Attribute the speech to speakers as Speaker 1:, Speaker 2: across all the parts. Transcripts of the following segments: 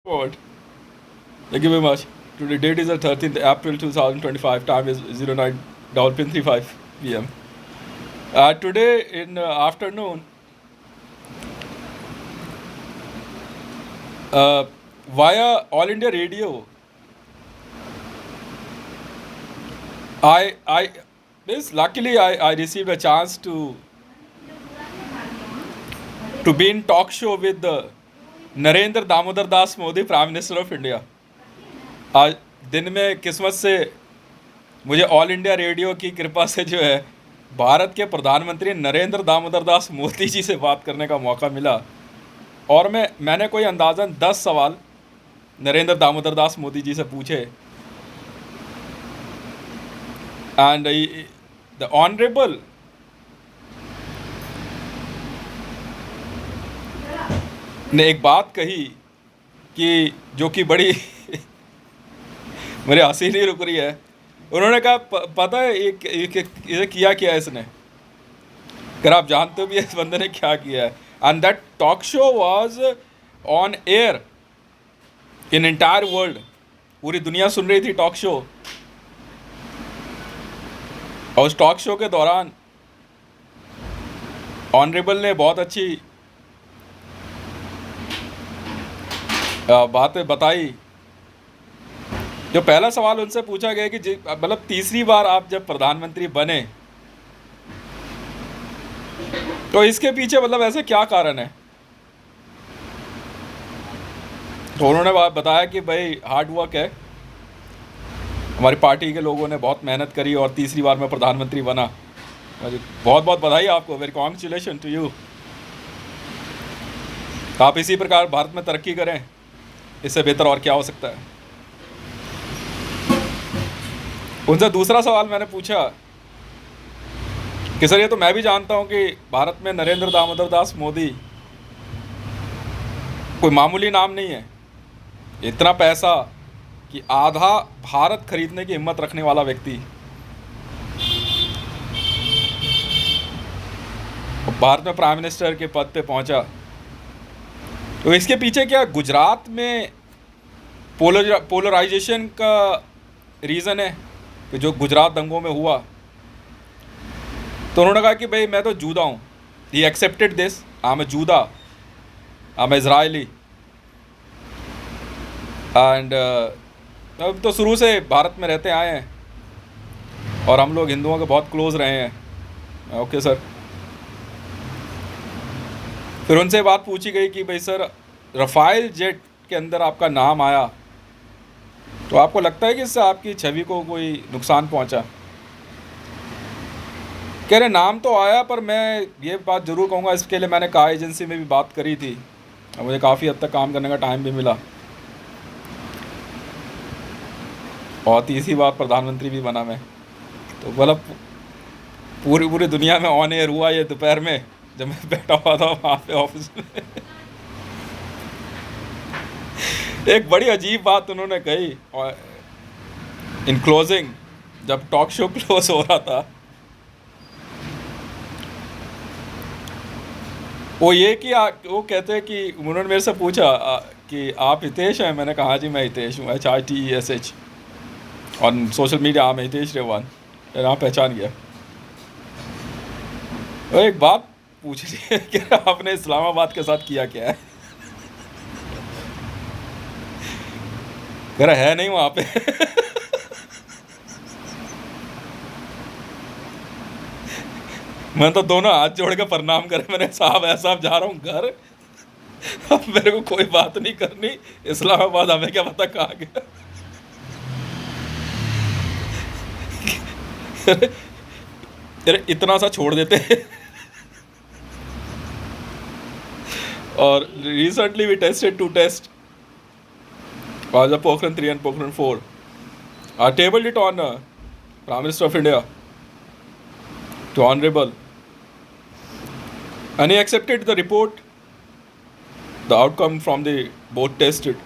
Speaker 1: Forward. Thank you very much. Today date is the 13th April 2025. Time is 09:35 p.m. Today in afternoon, via All India Radio, I this luckily I received a chance to be in talk show with Narendra Damodar Das Modi, prime minister of India. आज दिन में किस्मत से मुझे all India radio की कृपा से जो है भारत के प्रधानमंत्री नरेंद्र दामोदर दास मोदी जी से बात करने का मौका मिला. और मैंने कोई अंदाज़न 10 सवाल नरेंद्र दामोदर दास मोदी जी से पूछे. एंड द ऑनरेबल ने एक बात कही कि जो कि बड़ी मेरे हंसी नहीं रुक रही है. उन्होंने कहा पता है ये किया क्या है इसने. अगर आप जानते हो भी इस बंदे ने क्या किया है. And that talk show was on air in entire world. पूरी दुनिया सुन रही थी टॉक शो. और उस टॉक शो के दौरान ऑनरेबल ने बहुत अच्छी बातें बताई. जो पहला सवाल उनसे पूछा गया कि मतलब तीसरी बार आप जब प्रधानमंत्री बने तो इसके पीछे मतलब ऐसे क्या कारण है. तो उन्होंने बताया कि भाई हार्ड वर्क है. हमारी पार्टी के लोगों ने बहुत मेहनत करी और तीसरी बार मैं प्रधानमंत्री बना. बहुत बहुत बधाई आपको. Very congratulation to you. आप इसी प्रकार भारत में तरक्की करें. इससे बेहतर और क्या हो सकता है. उनसे दूसरा सवाल मैंने पूछा कि सर ये तो मैं भी जानता हूं कि भारत में नरेंद्र दामोदर दास मोदी कोई मामूली नाम नहीं है. इतना पैसा कि आधा भारत खरीदने की हिम्मत रखने वाला व्यक्ति भारत में प्राइम मिनिस्टर के पद पे पहुंचा. तो इसके पीछे क्या गुजरात में पोलराइजेशन का रीज़न है कि जो गुजरात दंगों में हुआ. तो उन्होंने कहा कि भाई मैं तो जूदा हूँ. He accepted this. I am a Judah. I am Israeli. And अब तो शुरू से भारत में रहते आए हैं और हम लोग हिंदुओं के बहुत क्लोज रहे हैं. Okay sir. फिर उनसे बात पूछी गई कि भाई सर रफ़ाइल जेट के अंदर आपका नाम आया तो आपको लगता है कि इससे आपकी छवि को कोई नुकसान पहुंचा. कह रहे नाम तो आया पर मैं ये बात ज़रूर कहूँगा, इसके लिए मैंने कहा एजेंसी में भी बात करी थी और मुझे काफ़ी हद तक काम करने का टाइम भी मिला और तीसरी बार प्रधानमंत्री भी बना मैं. तो मतलब पूरी दुनिया में ऑन एयर हुआ ये दोपहर में जब मैं बैठा हुआ था वहाँ पे ऑफिस में. एक बड़ी अजीब बात उन्होंने कही और इन क्लोजिंग जब टॉक शो क्लोज हो रहा था वो ये कि वो कहते हैं कि उन्होंने मेरे से पूछा कि आप हितेश हैं. मैंने कहा जी मैं हितेश हूँ. HITESH. और सोशल मीडिया आप हितेश रेवान. यहाँ पहचान गया. और एक बात पूछ रही है कि आपने इस्लामाबाद के साथ किया क्या है. कह रहा है नहीं वहाँ पे. मैं तो दोनों हाथ जोड़ के प्रणाम करे. मैंने साहब ऐसा जा रहा हूँ घर. अब मेरे को कोई बात नहीं करनी. इस्लामाबाद हमें क्या पता कहाँ गया. अरे इतना सा छोड़ देते. और recently we tested 2 tests was the Pokhran 3 and Pokhran 4. I tabled it on Prime Minister of India to Honorable and he accepted the report, the outcome from the both tested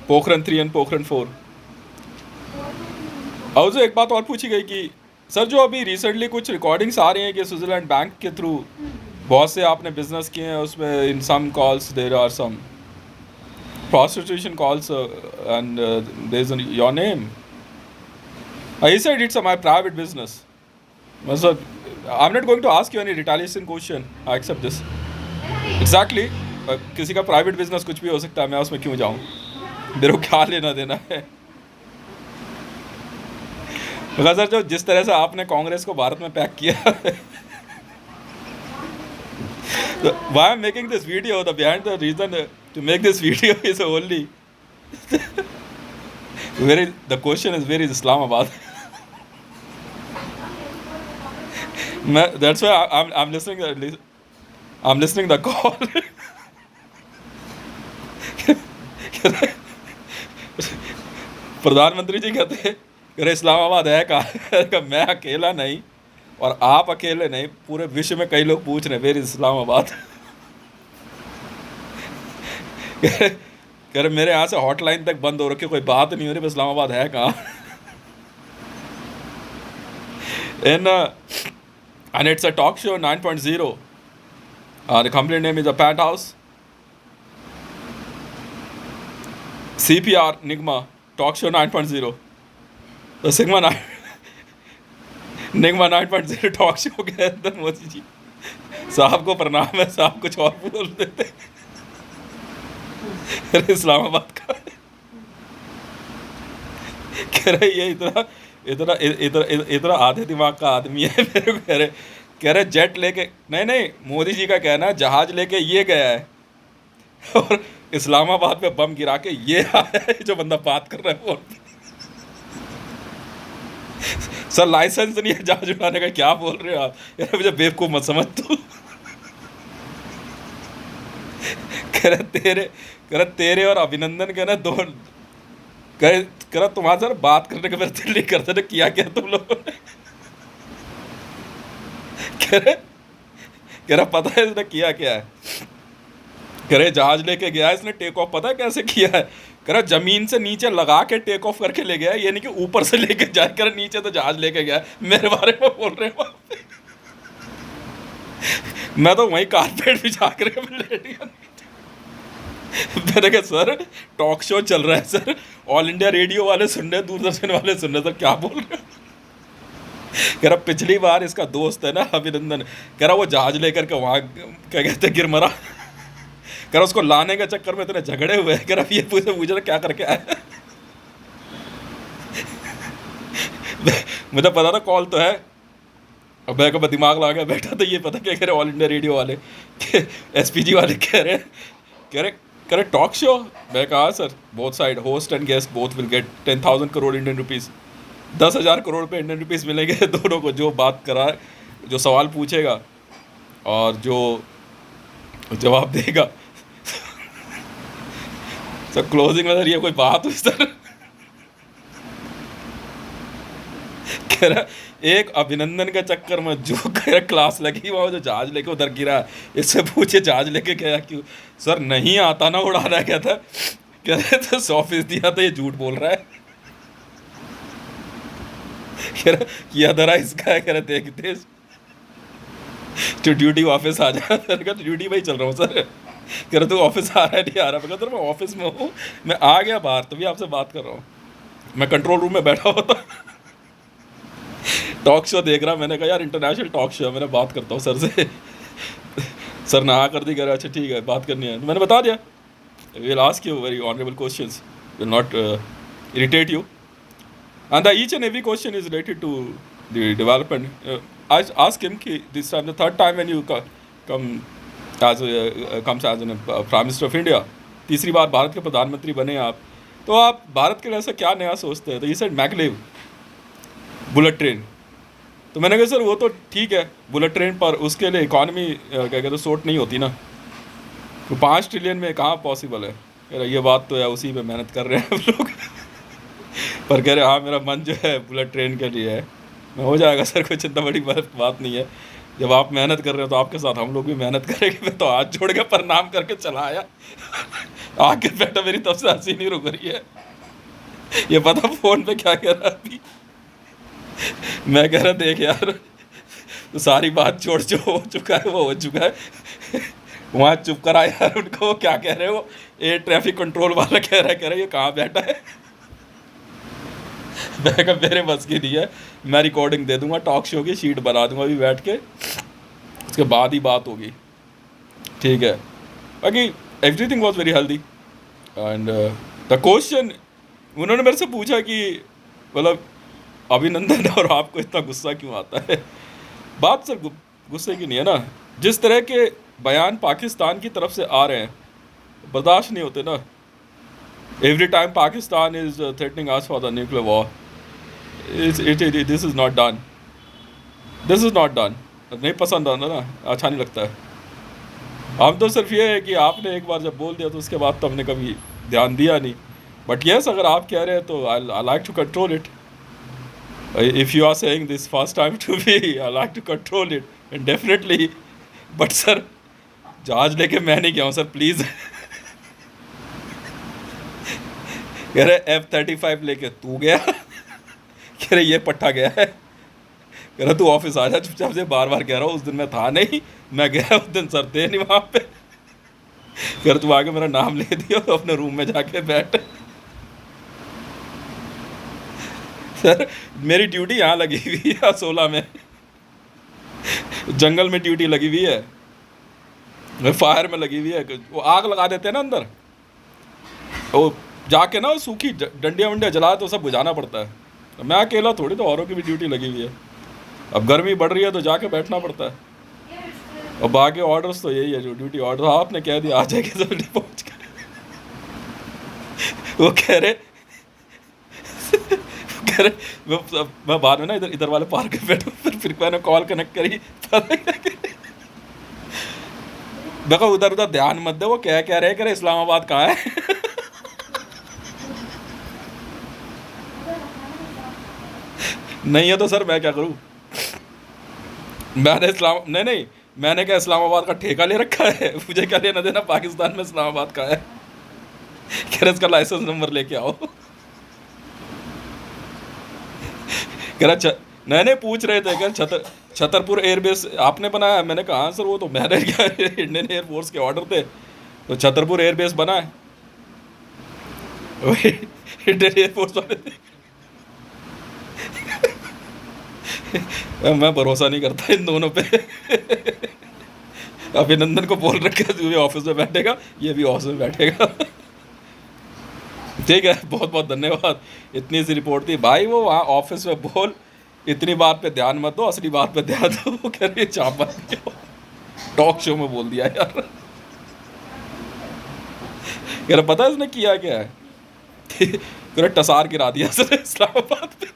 Speaker 1: Pokhran 3 and Pokhran 4. और एक बात और पूछी गई कि sir जो अभी recently कुछ रिकॉर्डिंग्स आ रही हैं कि स्विट्ज़रलैंड बैंक के थ्रू बहुत से आपने बिजनेस किए हैं उसमें in some calls there are some prostitution calls and there's your name. He said it's my private business. So, I'm not going to ask you any retaliation question. I accept this. Exactly. किसी का private business कुछ भी हो सकता है, मैं उसमें क्यों जाऊं? मेरे को क्या लेना देना है? मगर सर, जो जिस तरह से आपने कांग्रेस को भारत में पैक किया, why I'm making this video, the behind the reason to make this video is only the question is, where is Islamabad? That's why I'm listening the call. प्रधानमंत्री जी कहते हैं, अरे इस्लामाबाद है कहाँ? मैं अकेला नहीं और आप अकेले नहीं, पूरे विश्व में कई लोग पूछ रहे हैं, वेयर इज इस्लामाबाद? कह रहे मेरे यहाँ से हॉटलाइन तक बंद हो रखी, कोई बात नहीं हो रही, इस्लामाबाद है कहाँ? And it's a talk show 9.0. The company name is a Penthouse. CPR Nigma talk show 9.0. तो सिग्मा निगमा 9.0 टॉक शो के अंदर मोदी जी साहब को प्रणाम है, साहब कुछ और बोल देते अरे इस्लामाबाद का कह रहे ये इतना इतना इतना इतना आधे दिमाग का आदमी है। मेरे को कह रहे जेट लेके नहीं मोदी जी का कहना है जहाज लेके ये गया है और इस्लामाबाद पे बम गिरा के ये आया है। जो बंदा बात कर रहा है फोन पे, सर लाइसेंस नहीं है जहाज उड़ाने का, क्या बोल रहे हो आप? यार मुझे बेवकूफ मत समझ तू। कह रहे तेरे और अभिनंदन के ना दो कह तुम्हारे सर बात करने का मेरे दिल नहीं करते ना, किया क्या तुम लोगों ने? कह रहा पता है इसने किया क्या है? कह रहे जहाज लेके गया है इसने, टेक ऑफ पता है कैसे किया है? कह रहा जमीन से नीचे लगा के टेक ऑफ करके ले गया, यानी कि ऊपर से लेके जाए, कर नीचे तो जहाज लेके गया। मेरे बारे में बोल रहे हो? मैं तो वहीं कारपेट बिछा कर लेट गया। मैंने कहा सर टॉक शो चल रहा है सर, ऑल इंडिया रेडियो वाले सुन रहे, दूरदर्शन वाले सुन रहे, सर क्या बोल रहे हो? कह रहा पिछली बार इसका दोस्त है ना अभिनंदन, कह रहा वो जहाज लेकर के वहाँ क्या कहते गिर मरा। कह रहा उसको लाने के चक्कर में इतने झगड़े हुए। कह रहा ये पूछे क्या करके आया? मुझे पता था कॉल तो है, अब मैं कब दिमाग लगा के बैठा तो ये पता क्या कह रहे ऑल इंडिया रेडियो वाले, एसपीजी वाले कह रहे टॉक शो। मैं कहा sir both side host and guest both will get 10,000 crore Indian rupees, 10,000 crore पे इंडियन रुपीज़ मिलेंगे दोनों को। जो बात करा, जो सवाल पूछेगा और जो जवाब देगा। सर क्लोजिंग में सर ये कोई बात हुई सर? कह रहा एक अभिनंदन के चक्कर में जो क्लास लगी वहाँ जो जहाज लेके उधर गिरा, इससे पूछे जहाज लेके गया क्यों? सर नहीं आता ना उड़ाना। क्या था? कह रहे थे 100% दिया था, ये झूठ बोल रहा है। कह रहा किया धरा इसका है। कह रहे देखते तो ड्यूटी ऑफिस आ जा। मैंने कहा ड्यूटी भाई चल रहा हूँ सर। कह रहा तू ऑफिस आ रहा है नहीं आ रहा? मैं कहा मैं ऑफिस में हूँ, मैं आ गया बाहर तभी आपसे बात कर रहा हूँ, मैं कंट्रोल रूम में बैठा हुआ था, टॉक शो देख रहा। मैंने कहा यार इंटरनेशनल टॉक शो है, मैंने बात करता हूँ सर से। सर ना कर दी, कह रहा अच्छा ठीक है बात करनी है। मैंने बता दिया will ask you very honourable questions, will not irritate you, and each and every question is related to the development. I asked him कि this time the third time when you come as comes as a Prime Minister of India, तीसरी बार भारत के प्रधानमंत्री बने आप, तो आप भारत के लिए ऐसा क्या नया सोचते हैं? तो ये said मैगलेव बुलेट ट्रेन। तो मैंने कहा सर वो तो ठीक है बुलेट ट्रेन, पर उसके लिए इकॉनमी क्या कहते हैं सोर्ट नहीं होती ना, तो 5 ट्रिलियन में कहाँ पॉसिबल है? ये बात तो है, उसी पे मेहनत कर रहे हैं हम लोग। पर कह रहे हाँ मेरा मन जो है बुलेट ट्रेन के लिए है। मैं हो जाएगा सर, कोई चिंता बड़ी बात नहीं है, जब आप मेहनत कर रहे हो तो आपके साथ हम लोग भी मेहनत करेंगे। मैं तो हाथ जोड़ के प्रणाम करके चला आया, आके बैठा, मेरी तब से हंसी नहीं रुक रही है। ये पता फ़ोन पे क्या कह रहा अभी? मैं कह रहा देख यार तो सारी बात छोड़, जो हो चुका है वो हो चुका है, वहाँ चुप करा यार उनको, क्या कह रहे हो, ये ट्रैफिक कंट्रोल वाला कह रहा है ये कहाँ बैठा है। मैं कहा मेरे बस की नहीं है, मैं रिकॉर्डिंग दे दूंगा, टॉक शो की शीट बना दूंगा अभी बैठ के, उसके बाद ही बात होगी, ठीक है। बाकी everything was very healthy and the question उन्होंने मेरे से पूछा कि मतलब अभिनंदन और आपको इतना गुस्सा क्यों आता है। बात सर गुस्से की नहीं है ना, जिस तरह के बयान पाकिस्तान की तरफ से आ रहे हैं बर्दाश्त नहीं होते ना। Every time Pakistan is threatening us for the nuclear war, this is not done, this is not done. नहीं पसंद आता ना, अच्छा नहीं लगता है। हम तो सिर्फ ये है कि आपने एक बार जब बोल दिया तो उसके बाद तो हमने कभी ध्यान दिया नहीं। बट यस, अगर आप कह रहे हैं तो I like to control it. If you are saying this first time to me, I like to control it and definitely. But sir जहाज लेके मैं नहीं गया हूँ सर, प्लीज़। कह रहे F-35 लेके तू गया, कह रहे ये पट्टा गया है, कह रहा तू ऑफिस आ जा चुपचाप से, बार बार कह रहा हूँ। उस दिन मैं था नहीं, मैं गया उस दिन, सर थे नहीं वहाँ पे। कह रहा तू आके मेरा नाम ले दिया तो अपने रूम में जाके बैठ। सर मेरी ड्यूटी यहाँ लगी हुई है असोला में, जंगल में ड्यूटी लगी हुई है, फायर में लगी हुई है। वो आग लगा देते हैं ना अंदर, वो जाके ना सूखी डंडियाँ वंडियाँ जला तो सब बुझाना पड़ता है। मैं अकेला थोड़ी, तो औरों की भी ड्यूटी लगी हुई है। अब गर्मी बढ़ रही है तो जाके बैठना पड़ता है। और बाकी ऑर्डर्स तो यही है, जो ड्यूटी ऑर्डर आपने कह दिया आ जाएगी जल्दी पहुँच कर। वो कह रहे मैं बाद में ना इधर वाले पार्क में बैठा, फिर मैंने कॉल कनेक्ट करी। देखो उधर उधर ध्यान मत दे, वो क्या रहे करे इस्लामाबाद कहाँ है। नहीं है तो सर मैं क्या करूँ, नहीं मैंने क्या इस्लामाबाद का ठेका ले रखा है, मुझे क्या लेना देना पाकिस्तान में इस्लामाबाद का है। कह रहे इसका लाइसेंस नंबर लेके आओ। कह रहा नहीं पूछ रहे थे क्या छतरपुर एयरबेस आपने बनाया। मैंने कहा हाँ सर, वो तो मैंने क्या इंडियन एयरफोर्स के ऑर्डर थे, तो छतरपुर एयरबेस बना है, वही इंडियन एयरफोर्स वाले। मैं भरोसा नहीं करता इन दोनों पे। अभिनंदन को बोल रखा है तू भी ऑफिस में बैठेगा, ये भी ऑफिस में बैठेगा। ठीक है, बहुत बहुत धन्यवाद। इतनी सी रिपोर्ट थी भाई, वो वहाँ ऑफिस में बोल, इतनी बात पे ध्यान मत दो, असली बात पे ध्यान दो। वो कह रही है चाप मत क्यों, टॉक शो में बोल दिया यार। कह रहा पता है इसने किया क्या है, कह रहा टसार गिरा दिया सर इस्लामाबाद पे।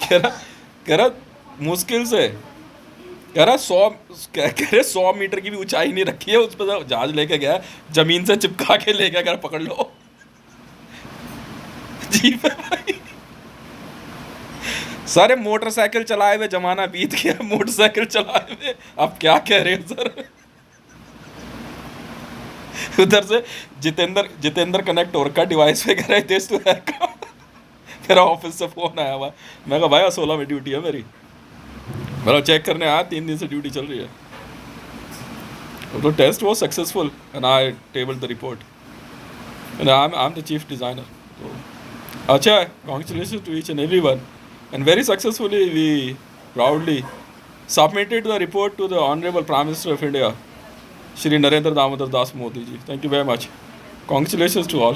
Speaker 1: कह रहा मुश्किल से, कह रहा 100 मीटर की भी ऊंचाई नहीं रखी है, उस पर जहाज लेके गया, जमीन से चिपका के ले गया, कह रहा पकड़ लो। जी भाई सारे मोटरसाइकिल चलाए हुए जमाना बीत गया, मोटरसाइकिल चलाए हुए आप क्या कह रहे हो सर। उधर से जितेंद्र कनेक्ट हो रखा डिवाइस पे, कह रहा है देश तो है कहाँ? कह रहा ऑफिस से फोन आया हुआ। मैं कहा भाई 16 में ड्यूटी है मेरी, मतलब चेक करने आया, 3 दिन से ड्यूटी चल रही है। तो test was successful and I tabled the report and I am the chief designer. तो अच्छा है, congratulation to each and every one and very successfully we proudly submitted the report to the honourable prime minister of India Shri Narendra Damodar Das Modi ji. Thank you very much, congratulation to all.